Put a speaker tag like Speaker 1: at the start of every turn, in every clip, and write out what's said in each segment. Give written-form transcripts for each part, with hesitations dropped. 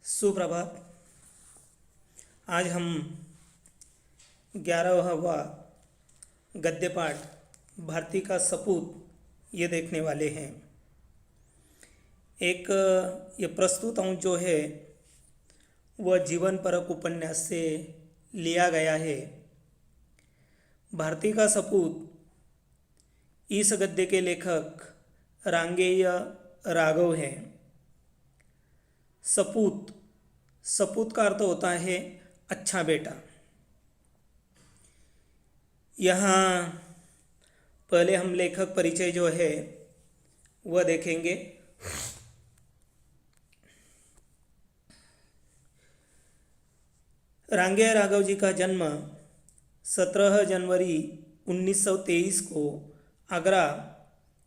Speaker 1: सुप्रभात। आज हम 11वां गद्य पाठ भारती का सपूत ये देखने वाले हैं। एक ये प्रस्तुत अंश जो है वह जीवन परक उपन्यास से लिया गया है। भारती का सपूत इस गद्य के लेखक रांगेय राघव हैं। सपूत सपूत का अर्थ होता है अच्छा बेटा। यहाँ पहले हम लेखक परिचय जो है वह देखेंगे। रांगेय राघव जी का जन्म 17 जनवरी 1923 को आगरा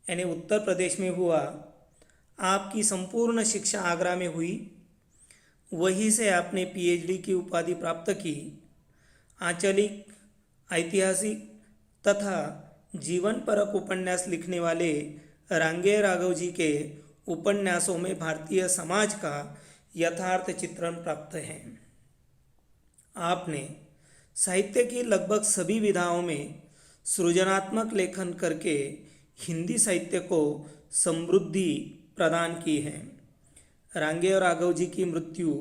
Speaker 1: यानी उत्तर प्रदेश में हुआ। आपकी संपूर्ण शिक्षा आगरा में हुई। वहीं से आपने पीएचडी की उपाधि प्राप्त की। आंचलिक, ऐतिहासिक तथा जीवन परक उपन्यास लिखने वाले रांगेय राघव जी के उपन्यासों में भारतीय समाज का यथार्थ चित्रण प्राप्त है। आपने साहित्य की लगभग सभी विधाओं में सृजनात्मक लेखन करके हिंदी साहित्य को समृद्धि प्रदान की है। रांगेय राघव जी की मृत्यु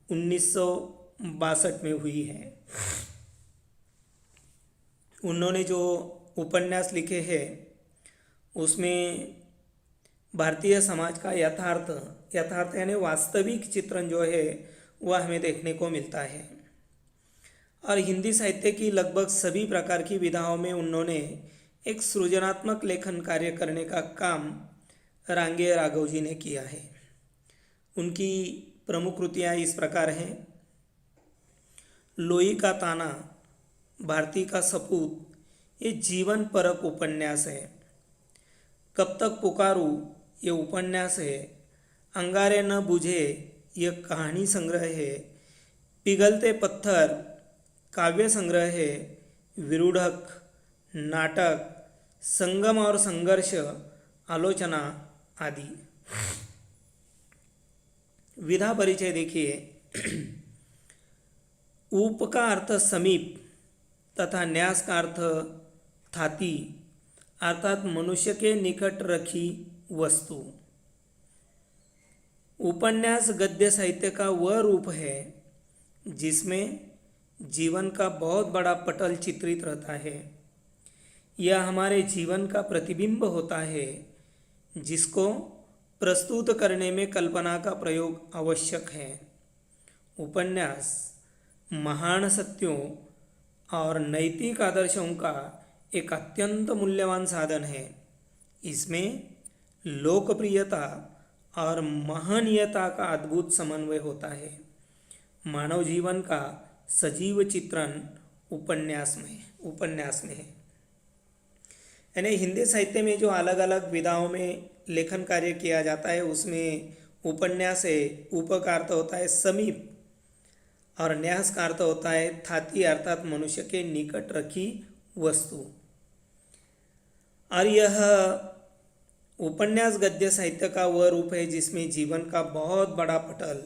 Speaker 1: 1962 में हुई है। उन्होंने जो उपन्यास लिखे हैं उसमें भारतीय समाज का यथार्थ यानी वास्तविक चित्रण जो है वह हमें देखने को मिलता है। और हिंदी साहित्य की लगभग सभी प्रकार की विधाओं में उन्होंने एक सृजनात्मक लेखन कार्य करने का काम रांगेय राघव जी ने किया है। उनकी प्रमुख कृतियाँ इस प्रकार हैं। लोई का ताना, भारती का सपूत ये जीवन परक उपन्यास है। कब तक पुकारूं ये उपन्यास है। अंगारे न बुझे ये कहानी संग्रह है। पिघलते पत्थर काव्य संग्रह है। विरूढ़क, नाटक, संगम और संघर्ष, आलोचना आदि। विधा परिचय देखिए। ऊप का अर्थ समीप तथा न्यास का अर्थ थाती अर्थात मनुष्य के निकट रखी वस्तु। उपन्यास गद्य साहित्य का वह रूप है जिसमें जीवन का बहुत बड़ा पटल चित्रित रहता है। यह हमारे जीवन का प्रतिबिंब होता है जिसको प्रस्तुत करने में कल्पना का प्रयोग आवश्यक है। उपन्यास महान सत्यों और नैतिक आदर्शों का एक अत्यंत मूल्यवान साधन है। इसमें लोकप्रियता और महनीयता का अद्भुत समन्वय होता है। मानव जीवन का सजीव चित्रण उपन्यास में है। यानी हिंदी साहित्य में जो अलग अलग विधाओं में लेखन कार्य किया जाता है उसमें उपन्यास है। उप का अर्थ होता है समीप और न्यास का अर्थ होता है थाती अर्थात मनुष्य के निकट रखी वस्तु। और यह उपन्यास गद्य साहित्य का वह रूप है जिसमें जीवन का बहुत बड़ा पटल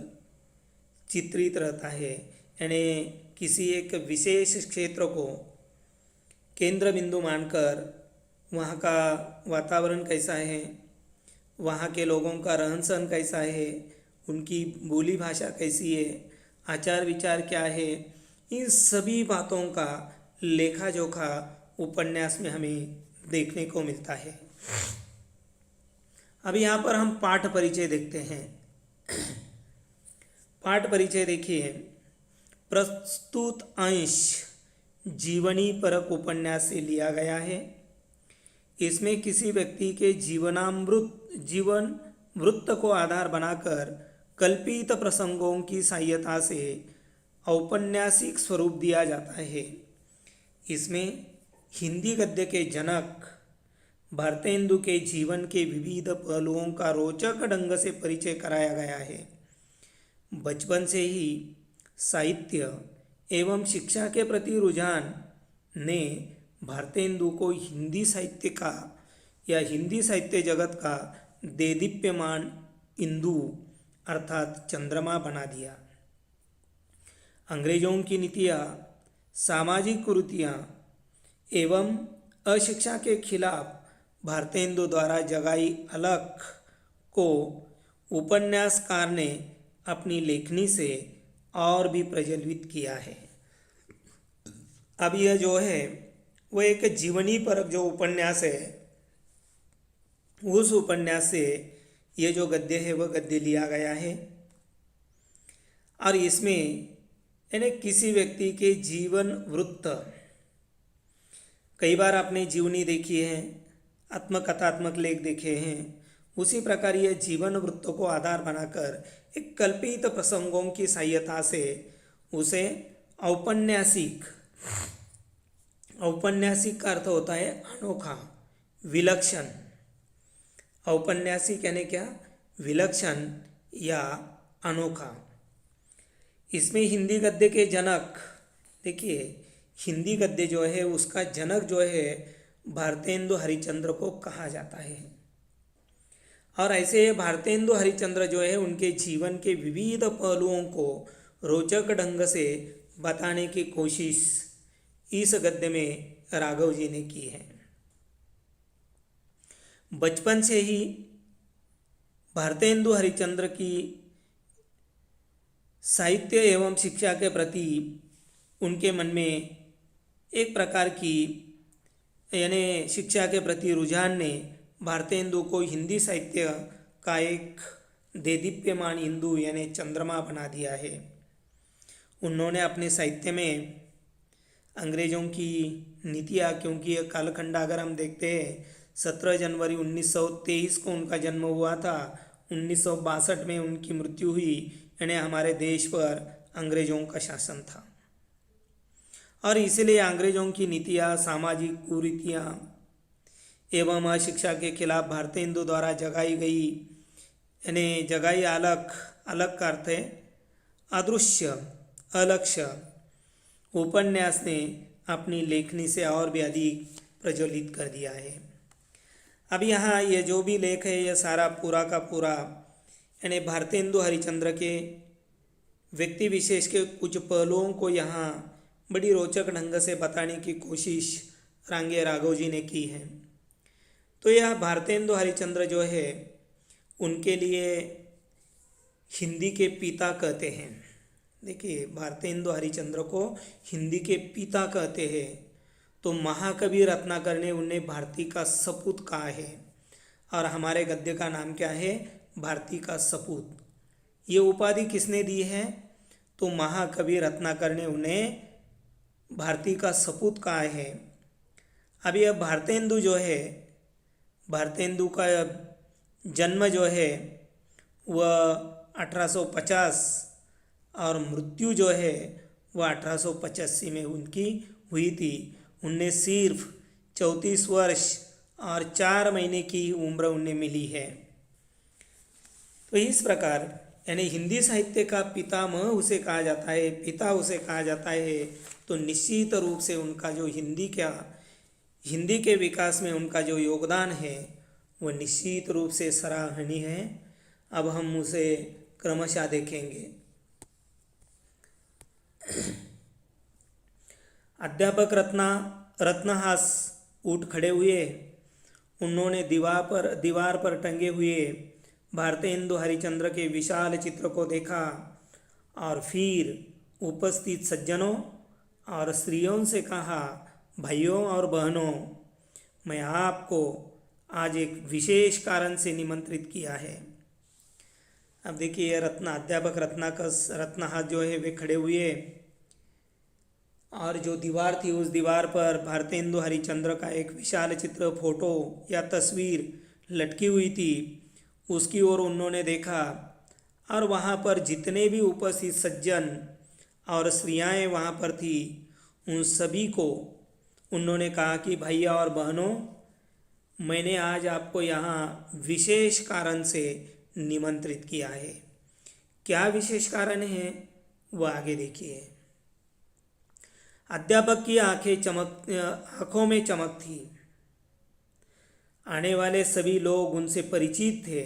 Speaker 1: चित्रित रहता है। यानी किसी एक विशेष क्षेत्र को केंद्र बिंदु मानकर वहाँ का वातावरण कैसा है, वहाँ के लोगों का रहन सहन कैसा है, उनकी बोली भाषा कैसी है, आचार विचार क्या है, इन सभी बातों का लेखा जोखा उपन्यास में हमें देखने को मिलता है। अब यहाँ पर हम पाठ परिचय देखते हैं। पाठ परिचय देखिए। प्रस्तुत अंश जीवनी परक उपन्यास से लिया गया है। इसमें किसी व्यक्ति के जीवन वृत्त को आधार बनाकर कल्पित प्रसंगों की सहायता से औपन्यासिक स्वरूप दिया जाता है। इसमें हिंदी गद्य के जनक भारतेंदु के जीवन के विविध पहलुओं का रोचक ढंग से परिचय कराया गया है। बचपन से ही साहित्य एवं शिक्षा के प्रति रुझान ने भारतेंदु को हिंदी साहित्य का या हिंदी साहित्य जगत का देदीप्यमान इंदु अर्थात चंद्रमा बना दिया। अंग्रेजों की नीतियाँ, सामाजिक कुरीतियाँ एवं अशिक्षा के खिलाफ भारतेंदु द्वारा जगाई अलख को उपन्यासकार ने अपनी लेखनी से और भी प्रज्वलित किया है। अब यह जो है वो एक जीवनी परक जो उपन्यास है, उस उपन्यास से ये जो गद्य है वह गद्य लिया गया है और इसमें यानी किसी व्यक्ति के जीवन वृत्त, कई बार आपने जीवनी देखी है, आत्मकथात्मक लेख देखे हैं, उसी प्रकार यह जीवन वृत्त को आधार बनाकर एक कल्पित प्रसंगों की सहायता से उसे औपन्यासिक, औपन्यासिक का अर्थ होता है अनोखा, विलक्षण। औपन्यासिक यानी क्या? विलक्षण या अनोखा। इसमें हिंदी गद्य के जनक, देखिए हिंदी गद्य जो है उसका जनक जो है भारतेंदु हरिश्चंद्र को कहा जाता है। और ऐसे भारतेंदु हरिश्चंद्र जो है उनके जीवन के विविध पहलुओं को रोचक ढंग से बताने की कोशिश इस गद्य में राघव जी ने की है। बचपन से ही भारतेंदु हरिश्चंद्र की साहित्य एवं शिक्षा के प्रति उनके मन में एक प्रकार की यानी शिक्षा के प्रति रुझान ने भारतेंदु को हिंदी साहित्य का एक देदीप्यमान हिंदू यानी चंद्रमा बना दिया है। उन्होंने अपने साहित्य में अंग्रेज़ों की नीतियाँ, क्योंकि यह कालखंड अगर हम देखते हैं 17 जनवरी 1923 को उनका जन्म हुआ था, 1962 में उनकी मृत्यु हुई, यानी हमारे देश पर अंग्रेज़ों का शासन था और इसलिए अंग्रेज़ों की नीतियाँ, सामाजिक कुरीतियाँ एवं अशिक्षा के खिलाफ भारतेंदु द्वारा जगाई गई यानी जगाई अलख, अलग का अर्थ है अदृश्य, अलक्ष्य, उपन्यास ने अपनी लेखनी से और भी अधिक प्रज्वलित कर दिया है। अब यहाँ ये जो भी लेख है यह सारा पूरा का पूरा यानी भारतेंदु हरिश्चंद्र के व्यक्ति विशेष के कुछ पहलुओं को यहाँ बड़ी रोचक ढंग से बताने की कोशिश रांगे राघव जी ने की है। तो यह भारतेंदु हरिश्चंद्र जो है उनके लिए हिंदी के पिता कहते हैं। देखिए भारतेंदु हरिश्चंद्र को हिंदी के पिता कहते हैं, तो महाकवि रत्नाकर ने उन्हें भारती का सपूत कहा है और हमारे गद्य का नाम क्या है? भारती का सपूत। ये उपाधि किसने दी है? तो महाकवि रत्नाकर ने उन्हें भारती का सपूत कहा है। अब यह भारतेंदु जो है, भारतेंदु का जन्म जो है वह 1850 और मृत्यु जो है वह 1885 में उनकी हुई थी। उन्हें सिर्फ 34 वर्ष और 4 महीने की उम्र उन्हें मिली है। तो इस प्रकार यानी हिंदी साहित्य का पितामह उसे कहा जाता है, पिता उसे कहा जाता है, तो निश्चित रूप से उनका जो हिंदी के विकास में उनका जो योगदान है वह निश्चित रूप से सराहनीय है। अब हम उसे क्रमशः देखेंगे। अध्यापक रत्नहास उठ खड़े हुए। उन्होंने दीवार पर टंगे हुए भारतेंदु हरिश्चंद्र के विशाल चित्र को देखा और फिर उपस्थित सज्जनों और स्त्रियों से कहा, भाइयों और बहनों, मैं आपको आज एक विशेष कारण से निमंत्रित किया है। अब देखिए अध्यापक रत्नहास जो है वे खड़े हुए और जो दीवार थी उस दीवार पर भारतेंदु हरिश्चंद्र का एक विशाल चित्र, फोटो या तस्वीर लटकी हुई थी, उसकी ओर उन्होंने देखा और वहाँ पर जितने भी उपस्थित सज्जन और स्त्रियाएँ वहाँ पर थी उन सभी को उन्होंने कहा कि भैया और बहनों, मैंने आज आपको यहाँ विशेष कारण से निमंत्रित किया है। क्या विशेष कारण है वह आगे देखिए। अध्यापक की आंखों में चमक थी। आने वाले सभी लोग उनसे परिचित थे,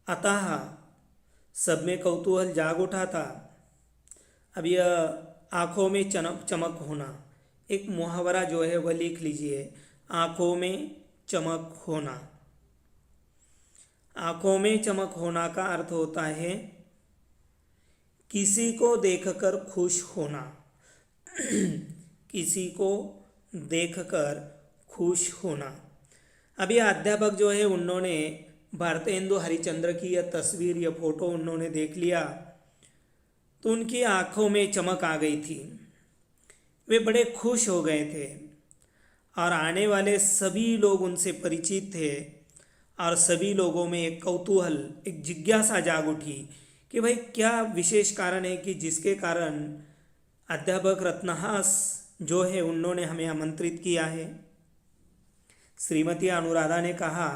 Speaker 1: अतः सब में कौतूहल जाग उठा था। अब यह आँखों में चमक चमक होना, एक मुहावरा जो है वह लिख लीजिए, आँखों में चमक होना। आँखों में चमक होना का अर्थ होता है किसी को देखकर खुश होना। किसी को देखकर खुश होना। अभी अध्यापक जो है उन्होंने भारतेंदु हरिश्चंद्र की यह तस्वीर, यह फोटो उन्होंने देख लिया तो उनकी आंखों में चमक आ गई थी। वे बड़े खुश हो गए थे और आने वाले सभी लोग उनसे परिचित थे और सभी लोगों में एक कौतूहल, एक जिज्ञासा जाग उठी कि भाई क्या विशेष कारण है कि जिसके कारण अध्यापक रत्नहास जो है उन्होंने हमें आमंत्रित किया है। श्रीमती अनुराधा ने कहा,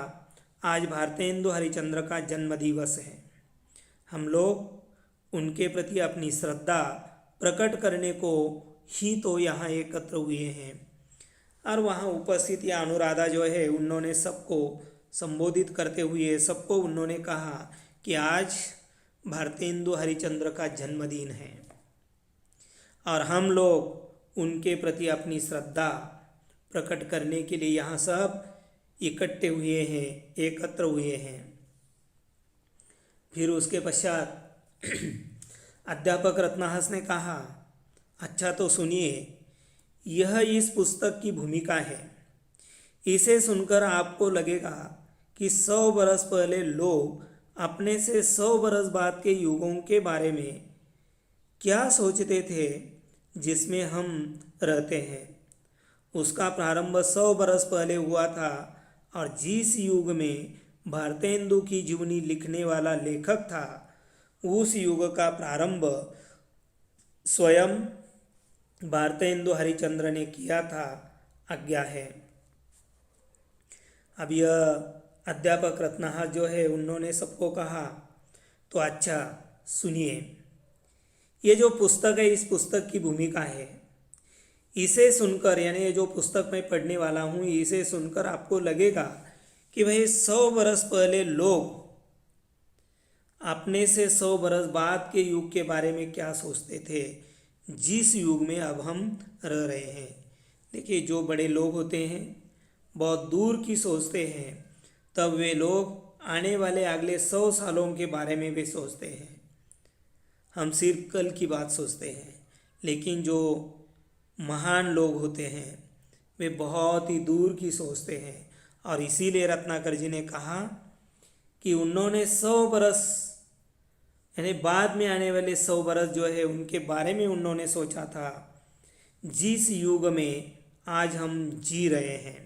Speaker 1: आज भारतेंदु हरिश्चंद्र का जन्म दिवस है। हम लोग उनके प्रति अपनी श्रद्धा प्रकट करने को ही तो यहाँ एकत्र हुए हैं। और वहाँ उपस्थित या अनुराधा जो है उन्होंने सबको संबोधित करते हुए सबको उन्होंने कहा कि आज भारतेंदु हरिश्चंद्र का जन्मदिन है और हम लोग उनके प्रति अपनी श्रद्धा प्रकट करने के लिए यहाँ सब इकट्ठे हुए हैं, एकत्र हुए हैं। फिर उसके पश्चात अध्यापक रत्नहास ने कहा, अच्छा तो सुनिए, यह इस पुस्तक की भूमिका है। इसे सुनकर आपको लगेगा कि 100 बरस पहले लोग अपने से 100 बरस बाद के युगों के बारे में क्या सोचते थे जिसमें हम रहते हैं। उसका प्रारंभ 100 बरस पहले हुआ था और जिस युग में भारतेंदु की जीवनी लिखने वाला लेखक था, उस युग का प्रारंभ स्वयं भारतेंदु हरिश्चंद्र ने किया था, आज्ञा है। अब यह अध्यापक रत्नहास जो है उन्होंने सबको कहा, तो अच्छा सुनिए, ये जो पुस्तक है इस पुस्तक की भूमिका है। इसे सुनकर, यानी ये जो पुस्तक मैं पढ़ने वाला हूँ, इसे सुनकर आपको लगेगा कि भाई 100 बरस पहले लोग अपने से 100 बरस बाद के युग के बारे में क्या सोचते थे जिस युग में अब हम रह रहे हैं। देखिए, जो बड़े लोग होते हैं बहुत दूर की सोचते हैं, तब वे लोग आने वाले अगले 100 सालों के बारे में भी सोचते हैं। हम सिर्फ कल की बात सोचते हैं, लेकिन जो महान लोग होते हैं वे बहुत ही दूर की सोचते हैं। और इसीलिए रत्नाकर जी ने कहा कि उन्होंने 100 बरस, यानी बाद में आने वाले 100 बरस जो है उनके बारे में उन्होंने सोचा था जिस युग में आज हम जी रहे हैं।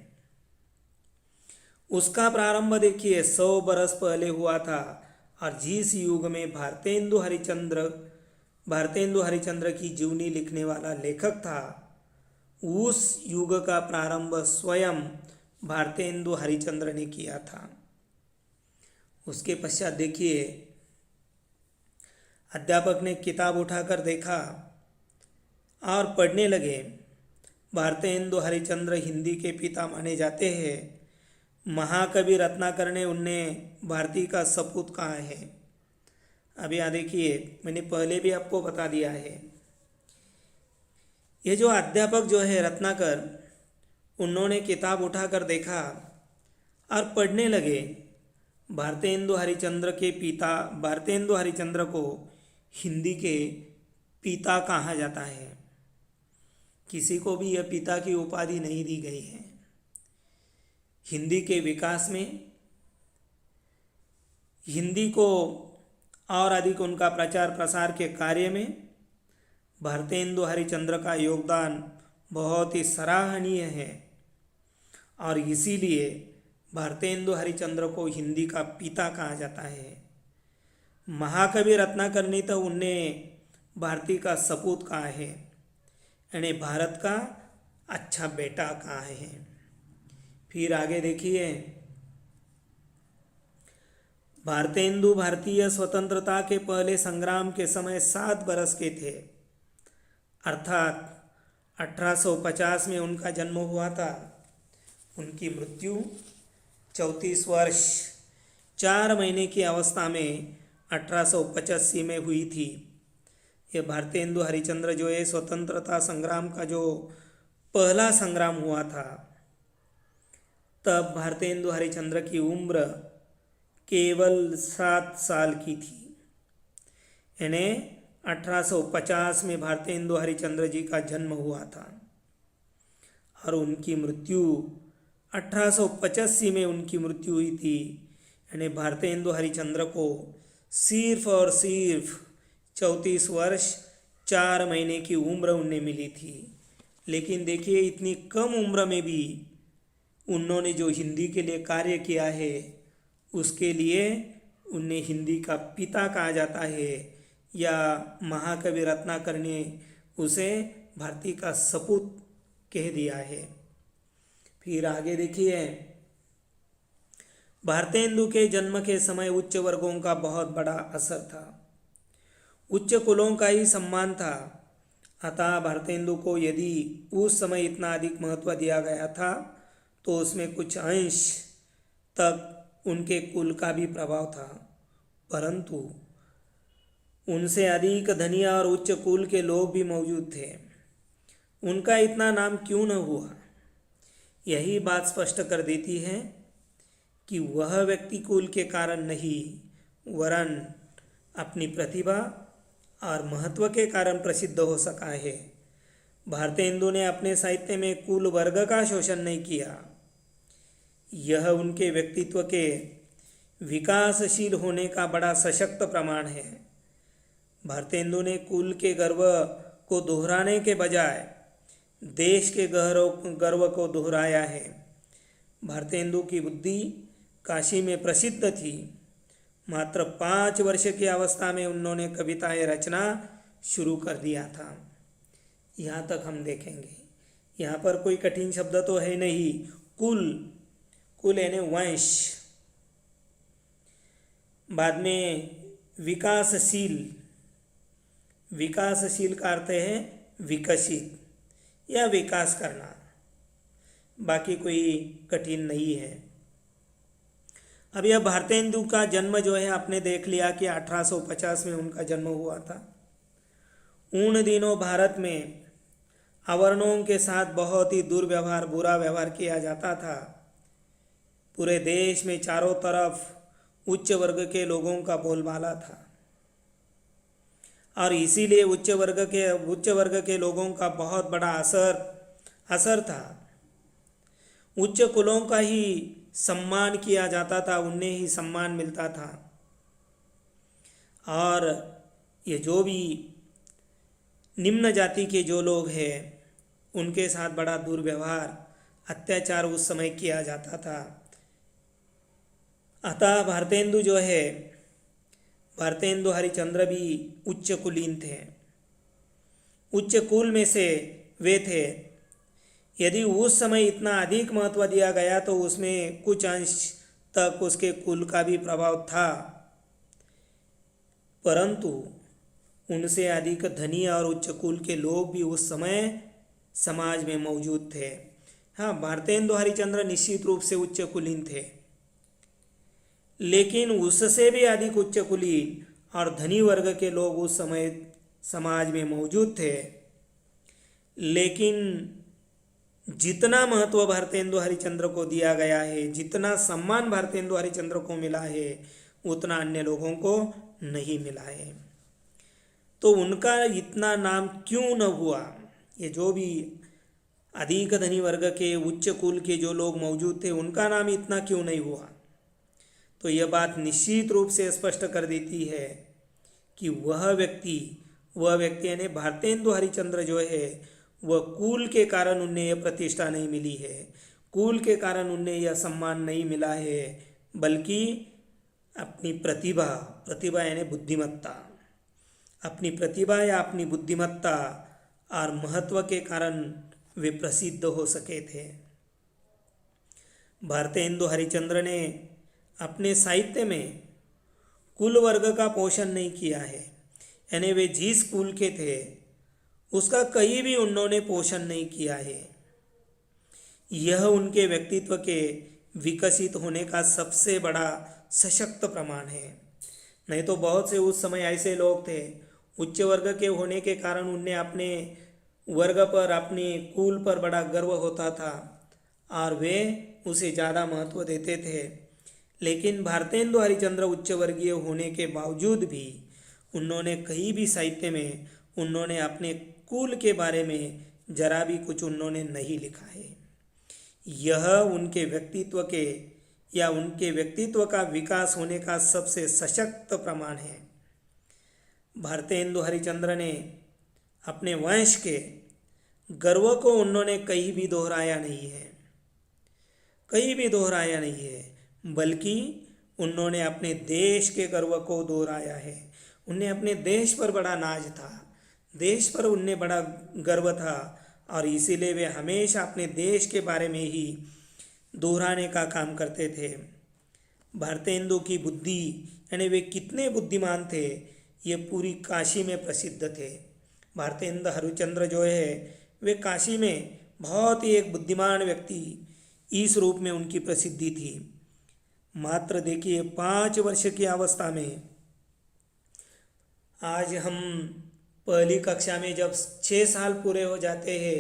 Speaker 1: उसका प्रारंभ देखिए 100 बरस पहले हुआ था और जिस युग में भारतेंदु हरिश्चंद्र की जीवनी लिखने वाला लेखक था, उस युग का प्रारंभ स्वयं भारतेंदु हरिश्चंद्र ने किया था। उसके पश्चात देखिए, अध्यापक ने किताब उठाकर देखा और पढ़ने लगे। भारतेंदु हरिश्चंद्र हिंदी के पिता माने जाते हैं। महाकवि रत्नाकर ने उन्हें भारती का सपूत कहा है। अब यहाँ देखिए, मैंने पहले भी आपको बता दिया है, ये जो अध्यापक जो है रत्नाकर, उन्होंने किताब उठाकर देखा और पढ़ने लगे। भारतेंदु हरिश्चंद्र के पिता, भारतेंदु हरिश्चंद्र को हिंदी के पिता कहा जाता है। किसी को भी यह पिता की उपाधि नहीं दी गई है। हिंदी के विकास में, हिंदी को और अधिक उनका प्रचार प्रसार के कार्य में भारतेंदु हरिश्चंद्र का योगदान बहुत ही सराहनीय है और इसीलिए भारतेंदु हरिश्चंद्र को हिंदी का पिता कहा जाता है। महाकवि रत्नाकर ने तो उन्हें भारती का सपूत कहा है, यानी भारत का अच्छा बेटा कहा है। फिर आगे देखिए, भारतेंदु भारतीय स्वतंत्रता के पहले संग्राम के समय 7 बरस के थे, अर्थात 1850 में उनका जन्म हुआ था। उनकी मृत्यु 34 वर्ष 4 महीने की अवस्था में 1885 में हुई थी। ये भारतेंदु हरिश्चंद्र जो है स्वतंत्रता संग्राम का जो पहला संग्राम हुआ था, तब भारतेंदु हरिश्चंद्र की उम्र केवल 7 साल की थी। यानी 1850 में भारतेंदु हरिश्चंद्र जी का जन्म हुआ था और उनकी मृत्यु 1885 में उनकी मृत्यु हुई थी। यानी भारतेंदु हरिश्चंद्र को सिर्फ और सिर्फ 34 वर्ष 4 महीने की उम्र उन्हें मिली थी। लेकिन देखिए, इतनी कम उम्र में भी उन्होंने जो हिंदी के लिए कार्य किया है, उसके लिए उन्हें हिंदी का पिता कहा जाता है, या महाकवि रत्नाकर ने उसे भारती का सपूत कह दिया है। फिर आगे देखिए, भारतेंदु के जन्म के समय उच्च वर्गों का बहुत बड़ा असर था, उच्च कुलों का ही सम्मान था। अतः भारतेंदु को यदि उस समय इतना अधिक महत्व दिया गया था, तो उसमें कुछ अंश तक उनके कुल का भी प्रभाव था। परंतु उनसे अधिक धनी और उच्च कुल के लोग भी मौजूद थे। उनका इतना नाम क्यों न हुआ? यही बात स्पष्ट कर देती है कि वह व्यक्ति कुल के कारण नहीं, वरन अपनी प्रतिभा और महत्व के कारण प्रसिद्ध हो सका है। भारतेंदु ने अपने साहित्य में कुल वर्ग का शोषण नहीं किया। यह उनके व्यक्तित्व के विकासशील होने का बड़ा सशक्त प्रमाण है। भारतेंदु ने कुल के गर्व को दोहराने के बजाय देश के गर्व को दोहराया है। भारतेंदु की बुद्धि काशी में प्रसिद्ध थी। मात्र 5 वर्ष की अवस्था में उन्होंने कविताएं रचना शुरू कर दिया था। यहाँ तक हम देखेंगे। यहाँ पर कोई कठिन शब्द तो है नहीं। कुल, कुल यानी वंश। बाद में विकासशील, विकासशील का अर्थ है विकसित या विकास करना। बाकी कोई कठिन नहीं है। अब यह भारतेंदु का जन्म जो है आपने देख लिया कि 1850 में उनका जन्म हुआ था। उन दिनों भारत में अवर्णों के साथ बहुत ही दुर्व्यवहार, बुरा व्यवहार किया जाता था। पूरे देश में चारों तरफ उच्च वर्ग के लोगों का बोलबाला था और इसीलिए उच्च वर्ग के लोगों का बहुत बड़ा असर था। उच्च कुलों का ही सम्मान किया जाता था, उन्हें ही सम्मान मिलता था। और ये जो भी निम्न जाति के जो लोग हैं, उनके साथ बड़ा दुर्व्यवहार, अत्याचार उस समय किया जाता था। अतः भारतेंदु जो है, भारतेंदु हरिश्चंद्र भी उच्च कुलीन थे, उच्च कुल में से वे थे। यदि उस समय इतना अधिक महत्व दिया गया तो उसमें कुछ अंश तक उसके कुल का भी प्रभाव था। परंतु उनसे अधिक धनी और उच्च कुल के लोग भी उस समय समाज में मौजूद थे। हाँ, भारतेंदु हरिश्चंद्र निश्चित रूप से उच्च कुलीन थे, लेकिन उससे भी अधिक उच्च कुलीन और धनी वर्ग के लोग उस समय समाज में मौजूद थे। लेकिन जितना महत्व भारतेंदु हरिश्चंद्र को दिया गया है, जितना सम्मान भारतेंदु हरिश्चंद्र को मिला है, उतना अन्य लोगों को नहीं मिला है। तो उनका इतना नाम क्यों न हुआ? ये जो भी अधिक धनी वर्ग के उच्च कुल के जो लोग मौजूद थे, उनका नाम इतना क्यों नहीं हुआ? तो यह बात निश्चित रूप से स्पष्ट कर देती है कि वह व्यक्ति यानी भारतेंदु हरिश्चंद्र जो है, वह कुल के कारण उन्हें यह प्रतिष्ठा नहीं मिली है, कुल के कारण उन्हें यह सम्मान नहीं मिला है, बल्कि अपनी प्रतिभा यानी बुद्धिमत्ता, अपनी प्रतिभा या अपनी बुद्धिमत्ता और महत्व के कारण वे प्रसिद्ध हो सके थे। भारतेंदु हरिश्चंद्र ने अपने साहित्य में कुल वर्ग का पोषण नहीं किया है, यानी वे जिस कुल के थे उसका कहीं भी उन्होंने पोषण नहीं किया है। यह उनके व्यक्तित्व के विकसित होने का सबसे बड़ा सशक्त प्रमाण है। नहीं तो बहुत से उस समय ऐसे लोग थे, उच्च वर्ग के होने के कारण उन्हें अपने वर्ग पर, अपने कुल पर बड़ा गर्व होता था और वे उसे ज़्यादा महत्व देते थे। लेकिन भारतेंदु हरिश्चंद्र उच्च वर्गीय होने के बावजूद भी उन्होंने कहीं भी साहित्य में उन्होंने अपने कुल के बारे में जरा भी कुछ उन्होंने नहीं लिखा है। यह उनके व्यक्तित्व के या उनके व्यक्तित्व का विकास होने का सबसे सशक्त प्रमाण है। भारतेंदु हरिश्चंद्र ने अपने वंश के गर्व को उन्होंने कहीं भी दोहराया नहीं है, कहीं भी दोहराया नहीं है, बल्कि उन्होंने अपने देश के गर्व को दोहराया है। उन्हें अपने देश पर बड़ा नाज था, देश पर उन्हें बड़ा गर्व था और इसीलिए वे हमेशा अपने देश के बारे में ही दोहराने का काम करते थे। भारतेंदु की बुद्धि यानी वे कितने बुद्धिमान थे ये पूरी काशी में प्रसिद्ध थे। भारतेंदु हरिश्चंद्र जो है वे काशी में बहुत ही एक बुद्धिमान व्यक्ति इस रूप में उनकी प्रसिद्धि थी। मात्र देखिए 5 वर्ष की अवस्था में, आज हम पहली कक्षा में जब 6 साल पूरे हो जाते हैं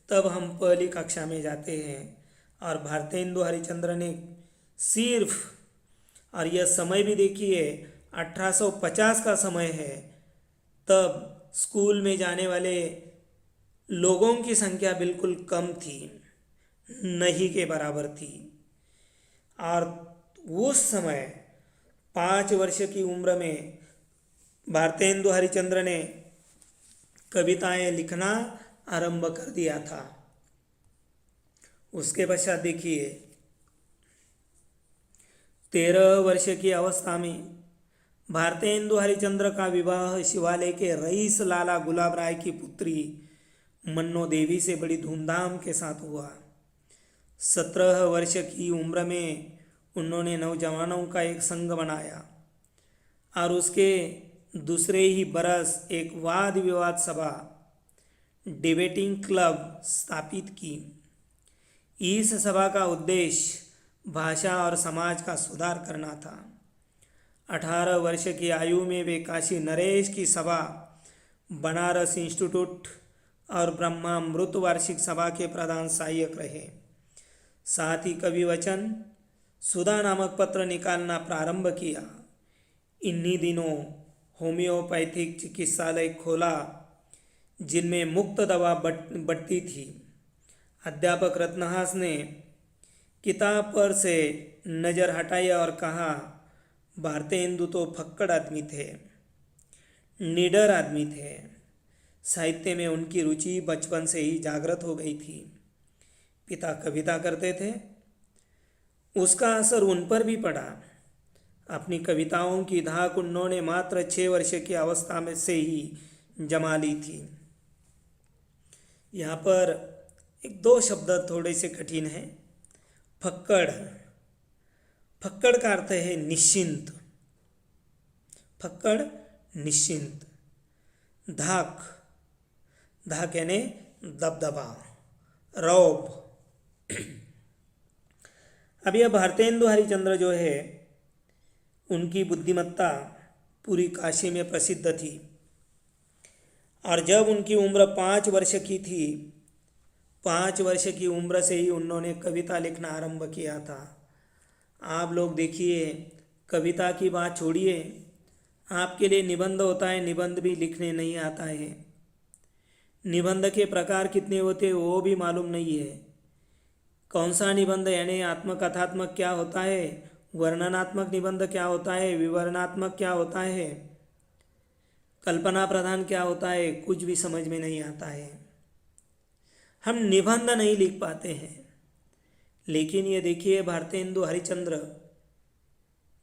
Speaker 1: तब हम पहली कक्षा में जाते हैं, और भारतेंदु हरिश्चंद्र ने सिर्फ, और यह समय भी देखिए 1850 का समय है, तब स्कूल में जाने वाले लोगों की संख्या बिल्कुल कम थी, नहीं के बराबर थी। और उस समय 5 वर्ष की उम्र में भारतेंदु हरिश्चंद्र ने कविताएं लिखना आरंभ कर दिया था। उसके पश्चात देखिए 13 वर्ष की अवस्था में भारतेंदु हरिश्चंद्र का विवाह शिवालय के रईस लाला गुलाब राय की पुत्री मन्नो देवी से बड़ी धूमधाम के साथ हुआ। 17 वर्ष की उम्र में उन्होंने नौजवानों का एक संघ बनाया और उसके दूसरे ही बरस एक वाद विवाद सभा, डिबेटिंग क्लब स्थापित की। इस सभा का उद्देश्य भाषा और समाज का सुधार करना था। 18 वर्ष की आयु में वे काशी नरेश की सभा, बनारस इंस्टीट्यूट और ब्रह्मामृत वार्षिक सभा के प्रधान सहायक रहे। साथ ही कवि वचन सुधा नामक पत्र निकालना प्रारंभ किया। इन्हीं दिनों होम्योपैथिक चिकित्सालय खोला जिनमें मुफ्त दवा बढ़ती थी। अध्यापक रत्नहास ने किताब पर से नज़र हटाई और कहा, भारतेंदु तो फक्कड़ आदमी थे, निडर आदमी थे। साहित्य में उनकी रुचि बचपन से ही जागृत हो गई थी। पिता कविता करते थे, उसका असर उन पर भी पड़ा। अपनी कविताओं की धाक उन्होंने मात्र 6 वर्ष की अवस्था में से ही जमा ली थी। यहाँ पर 1-2 शब्द थोड़े से कठिन हैं। फक्कड़, फक्कड़ का अर्थ है निश्चिंत, फक्कड़ निश्चिंत। धाक, धाक यानी दबदबा, रौब। अब यह भारतेंदु हरिश्चंद्र जो है उनकी बुद्धिमत्ता पूरी काशी में प्रसिद्ध थी। और जब उनकी उम्र 5 वर्ष की थी, 5 वर्ष की उम्र से ही उन्होंने कविता लिखना आरंभ किया था। आप लोग देखिए, कविता की बात छोड़िए, आपके लिए निबंध होता है, निबंध भी लिखने नहीं आता है। निबंध के प्रकार कितने होते हैं वो भी मालूम नहीं है। कौन सा निबंध यानी आत्मकथात्मक क्या होता है, वर्णनात्मक निबंध क्या होता है, विवरणात्मक क्या होता है, कल्पना प्रधान क्या होता है, कुछ भी समझ में नहीं आता है। हम निबंध नहीं लिख पाते हैं। लेकिन ये देखिए, भारतेंदु हरिश्चंद्र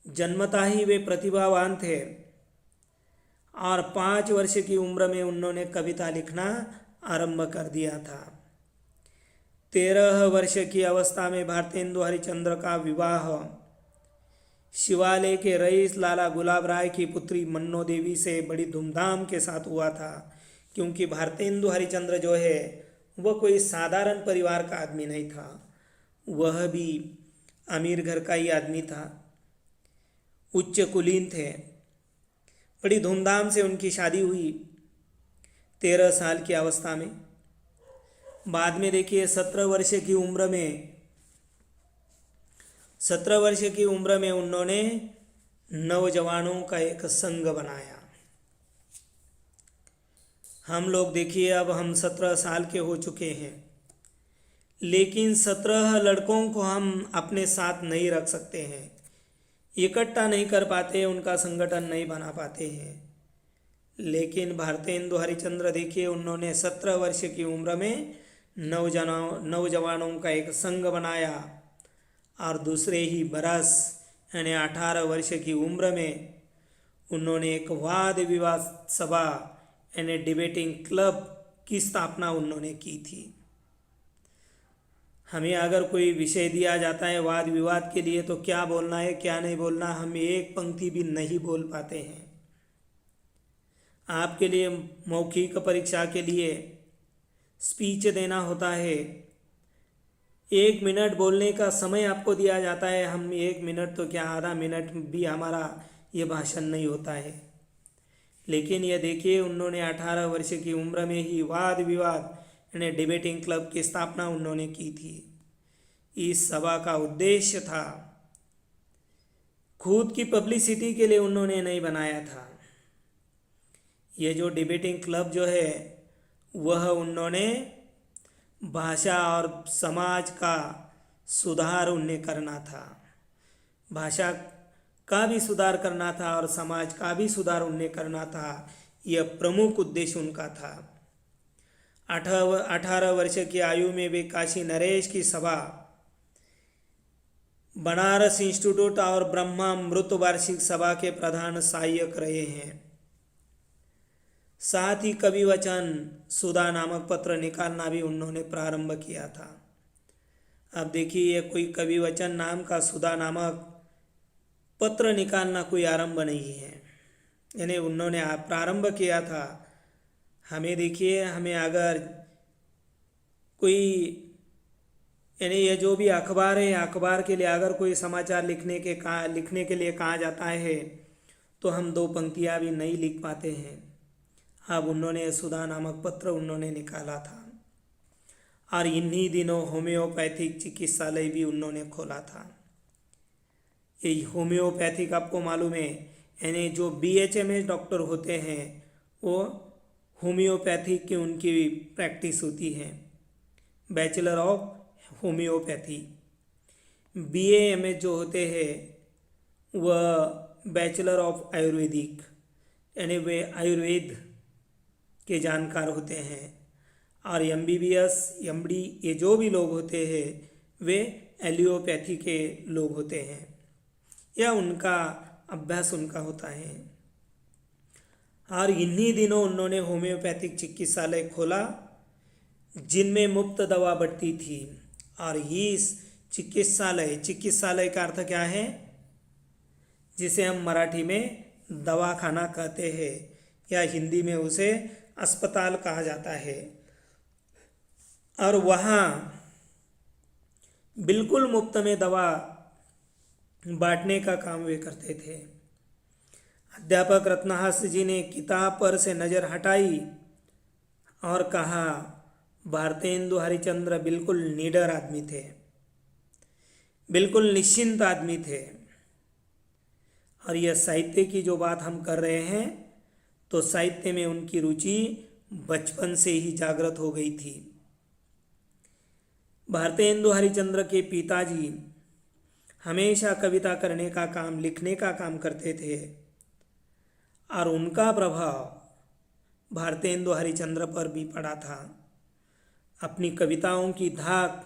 Speaker 1: जन्मता ही वे प्रतिभावान थे और 5 वर्ष की उम्र में उन्होंने कविता लिखना आरंभ कर दिया था। 13 वर्ष की अवस्था में भारतेंदु हरिश्चंद्र का विवाह शिवालय के रईस लाला गुलाब राय की पुत्री मन्नो देवी से बड़ी धूमधाम के साथ हुआ था। क्योंकि भारतेंदु हरिश्चंद्र जो है वह कोई साधारण परिवार का आदमी नहीं था, वह भी अमीर घर का ही आदमी था, उच्च कुलीन थे। बड़ी धूमधाम से उनकी शादी हुई 13 साल की अवस्था में। बाद में देखिए 17 वर्ष की उम्र में उन्होंने नौजवानों का एक संघ बनाया। हम लोग देखिए अब हम 17 साल के हो चुके हैं, लेकिन 17 लड़कों को हम अपने साथ नहीं रख सकते हैं, इकट्ठा नहीं कर पाते, उनका संगठन नहीं बना पाते हैं। लेकिन भारतेंदु हरिश्चंद्र देखिए उन्होंने 17 वर्ष की उम्र में नौजवानों का एक संघ बनाया और दूसरे ही बरस यानी 18 वर्ष की उम्र में उन्होंने एक वाद विवाद सभा यानी डिबेटिंग क्लब की स्थापना उन्होंने की थी। हमें अगर कोई विषय दिया जाता है वाद विवाद के लिए तो क्या बोलना है क्या नहीं बोलना, हम एक पंक्ति भी नहीं बोल पाते हैं। आपके लिए मौखिक परीक्षा के लिए स्पीच देना होता है, 1 मिनट बोलने का समय आपको दिया जाता है, हम 1 मिनट तो क्या आधा मिनट भी हमारा ये भाषण नहीं होता है। लेकिन ये देखिए उन्होंने 18 वर्ष की उम्र में ही वाद विवाद यानी डिबेटिंग क्लब की स्थापना उन्होंने की थी। इस सभा का उद्देश्य था, खुद की पब्लिसिटी के लिए उन्होंने नहीं बनाया था। ये जो डिबेटिंग क्लब जो है वह उन्होंने भाषा और समाज का सुधार उन्हें करना था, भाषा का भी सुधार करना था और समाज का भी सुधार उन्हें करना था। यह प्रमुख उद्देश्य उनका था। 18 वर्ष की आयु में वे काशी नरेश की सभा, बनारस इंस्टीट्यूट और ब्रह्मामृत वार्षिक सभा के प्रधान सहायक रहे हैं। साथ ही कवि वचन सुधा नामक पत्र निकालना भी उन्होंने प्रारंभ किया था। अब देखिए ये कोई कवि वचन नाम का सुधा नामक पत्र निकालना कोई आरंभ नहीं है, यानी उन्होंने प्रारंभ किया था। हमें देखिए हमें अगर कोई यानी ये जो भी अखबार है, अखबार के लिए अगर कोई समाचार लिखने के लिए कहा जाता है तो हम 2 पंक्तियाँ भी नहीं लिख पाते हैं। अब उन्होंने सुधा नामक पत्र उन्होंने निकाला था और इन्हीं दिनों होम्योपैथिक चिकित्सालय भी उन्होंने खोला था। ये होम्योपैथिक आपको मालूम है, यानी जो BHMS डॉक्टर होते हैं वो होम्योपैथिक की उनकी प्रैक्टिस होती है, बैचलर ऑफ होम्योपैथी। BAMS जो होते हैं वह बैचलर ऑफ आयुर्वेदिक, यानी वे आयुर्वेद के जानकार होते हैं। और MBBS MD ये जो भी लोग होते हैं वे एलियोपैथी के लोग होते हैं, या उनका अभ्यास उनका होता है। और इन्हीं दिनों उन्होंने होम्योपैथिक चिकित्सालय खोला जिनमें मुफ्त दवा बढ़ती थी। और इस चिकित्सालय का अर्थ क्या है, जिसे हम मराठी में दवाखाना कहते हैं या हिंदी में उसे अस्पताल कहा जाता है। और वहाँ बिल्कुल मुफ्त में दवा बांटने का काम वे करते थे। अध्यापक रत्नहास जी ने किताब पर से नज़र हटाई और कहा, भारतेंदु हरिश्चंद्र बिल्कुल निडर आदमी थे, बिल्कुल निश्चिंत आदमी थे। और यह साहित्य की जो बात हम कर रहे हैं तो साहित्य में उनकी रुचि बचपन से ही जागृत हो गई थी। भारतेंदु हरिश्चंद्र के पिताजी हमेशा कविता करने का काम, लिखने का काम करते थे और उनका प्रभाव भारतेंदु हरिश्चंद्र पर भी पड़ा था। अपनी कविताओं की धाक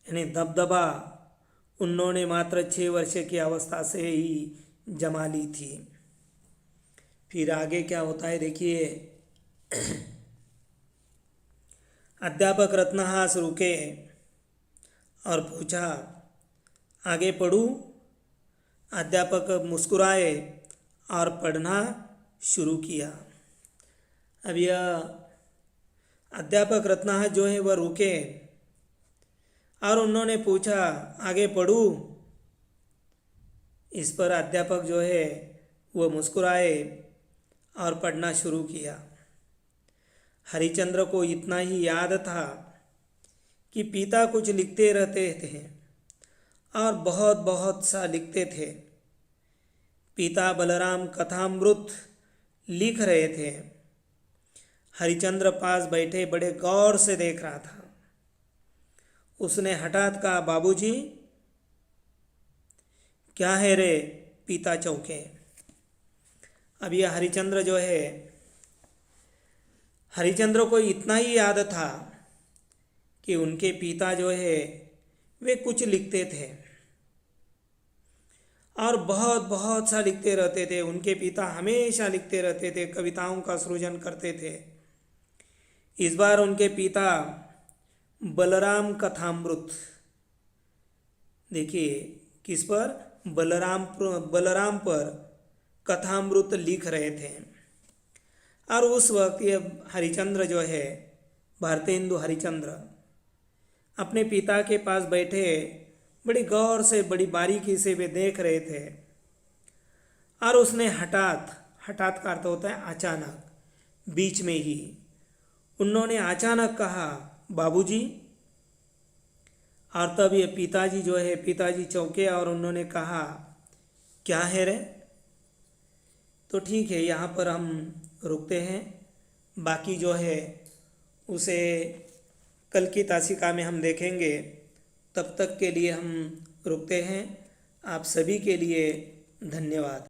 Speaker 1: यानी दबदबा उन्होंने मात्र 6 वर्ष की अवस्था से ही जमा ली थी। फिर आगे क्या होता है देखिए, अध्यापक रत्नहास रुके और पूछा, आगे पढ़ूं? अध्यापक मुस्कुराए और पढ़ना शुरू किया। अब यह अध्यापक रत्नहास जो है वह रुके और उन्होंने पूछा, आगे पढ़ूं? इस पर अध्यापक जो है वह मुस्कुराए और पढ़ना शुरू किया। हरिचंद्र को इतना ही याद था कि पिता कुछ लिखते रहते थे और बहुत बहुत सा लिखते थे। पिता बलराम कथामृत लिख रहे थे। हरिचंद्र पास बैठे बड़े गौर से देख रहा था। उसने हठात कहा, बाबूजी। क्या है रे? पिता चौंके। अब यह हरिचंद्र जो है, हरिचंद्र को इतना ही याद था कि उनके पिता जो है वे कुछ लिखते थे और बहुत बहुत सा लिखते रहते थे। उनके पिता हमेशा लिखते रहते थे, कविताओं का सृजन करते थे। इस बार उनके पिता बलराम कथामृत, देखिए किस पर, बलराम पर कथामृत लिख रहे थे। और उस वक्त ये हरिचंद्र जो है, भारतेंदु हरिचंद्र, अपने पिता के पास बैठे बड़ी गौर से, बड़ी बारीकी से वे देख रहे थे। और उसने हठात, हठात का अर्थ होता है अचानक, बीच में ही उन्होंने अचानक कहा, बाबूजी। और तब ये पिताजी जो है, पिताजी चौंके और उन्होंने कहा, क्या है रे? तो ठीक है, यहाँ पर हम रुकते हैं। बाकी जो है उसे कल की तासिका में हम देखेंगे। तब तक के लिए हम रुकते हैं। आप सभी के लिए धन्यवाद।